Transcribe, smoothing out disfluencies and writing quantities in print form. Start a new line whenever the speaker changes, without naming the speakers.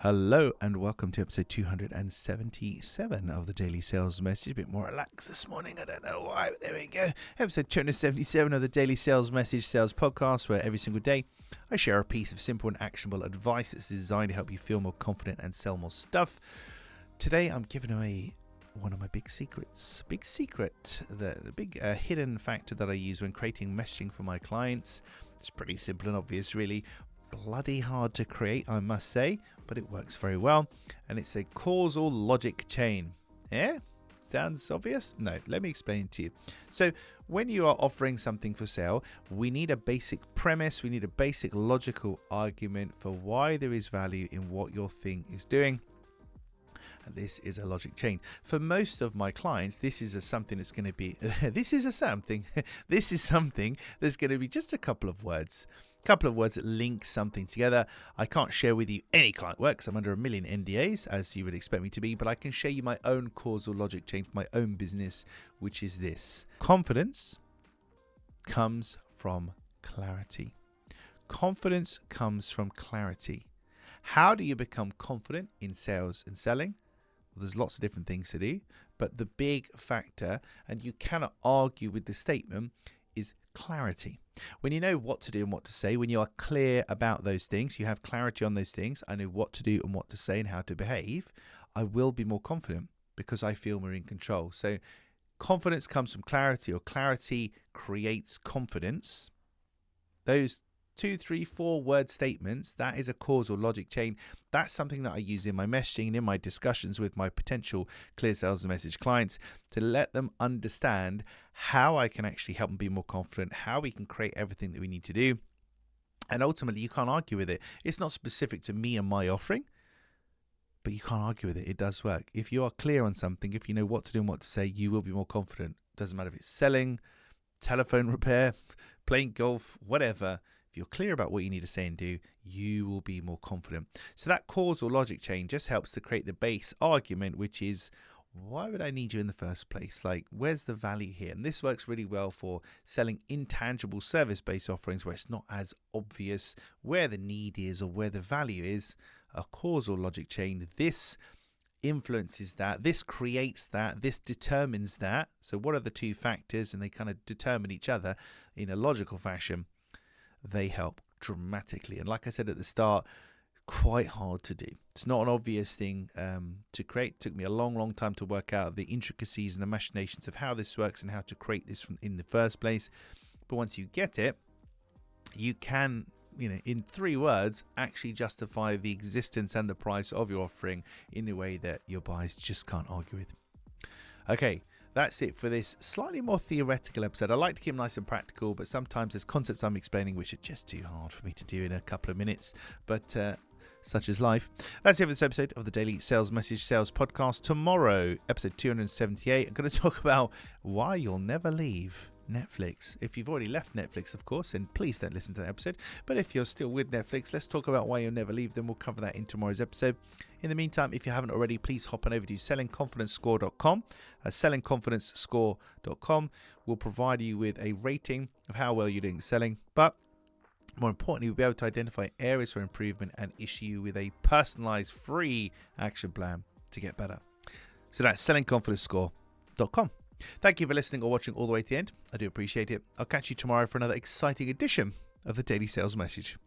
Hello and welcome to episode 277 of the Daily Sales Message. A bit more relaxed this morning. I don't know why, but there we go. Episode 277 of the Daily Sales Message Sales Podcast, where every single day I share a piece of simple and actionable advice that's designed to help you feel more confident and sell more stuff. Today I'm giving away one of my big secrets. Big secret, the big hidden factor that I use when creating messaging for my clients. It's pretty simple and obvious, really. Bloody hard to create, I must say, but it works very well, and it's a causal logic chain. Yeah? Sounds obvious? No, let me explain it to you. So when you are offering something for sale, we need a basic premise, we need a basic logical argument for why there is value in what your thing is doing. And this is a logic chain. For most of my clients, this is something that's going to be this is something that's going to be just a couple of words that link something together. I can't share with you any client work because I'm under a million NDAs, as you would expect me to be, but I can share you my own causal logic chain for my own business, which is this. Confidence comes from clarity. Confidence comes from clarity. How do you become confident in sales and selling? Well, there's lots of different things to do, but the big factor, and you cannot argue with this statement, is clarity. When you know what to do and what to say, when you are clear about those things, you have clarity on those things, I know what to do and what to say and how to behave, I will be more confident because I feel more in control. So confidence comes from clarity, or clarity creates confidence. Those 2, 3, 4 word statements, that is a causal logic chain. That's something that I use in my messaging and in my discussions with my potential clear sales and message clients to let them understand how I can actually help them be more confident, how we can create everything that we need to do. And ultimately, you can't argue with it. It's not specific to me and my offering, but you can't argue with it. It does work. If you are clear on something, if you know what to do and what to say, you will be more confident. Doesn't matter if it's selling, telephone repair, playing golf, whatever. If you're clear about what you need to say and do, you will be more confident. So that causal logic chain just helps to create the base argument, which is, why would I need you in the first place? Like, where's the value here? And this works really well for selling intangible service-based offerings where it's not as obvious where the need is or where the value is. A causal logic chain, this influences that, this creates that, this determines that. So what are the two factors? And they kind of determine each other in a logical fashion. They help dramatically. And like I said at the start, quite hard to do. It's not an obvious thing to create. It took me a long time to work out the intricacies and the machinations of how this works and how to create this in the first place. But once you get it, you can, in 3 words, actually justify the existence and the price of your offering in a way that your buyers just can't argue with. Okay. That's it for this slightly more theoretical episode. I like to keep them nice and practical, but sometimes there's concepts I'm explaining which are just too hard for me to do in a couple of minutes. But such is life. That's it for this episode of the Daily Sales Message Sales Podcast. Tomorrow, episode 278, I'm going to talk about why you'll never leave Netflix. If you've already left Netflix, of course, then please don't listen to that episode. But if you're still with Netflix, let's talk about why you'll never leave. Then we'll cover that in tomorrow's episode. In the meantime, if you haven't already, please hop on over to sellingconfidencescore.com. Sellingconfidencescore.com will provide you with a rating of how well you're doing selling. But more importantly, we'll be able to identify areas for improvement and issue you with a personalized free action plan to get better. So that's sellingconfidencescore.com. Thank you for listening or watching all the way to the end. I do appreciate it. I'll catch you tomorrow for another exciting edition of the Daily Sales Message.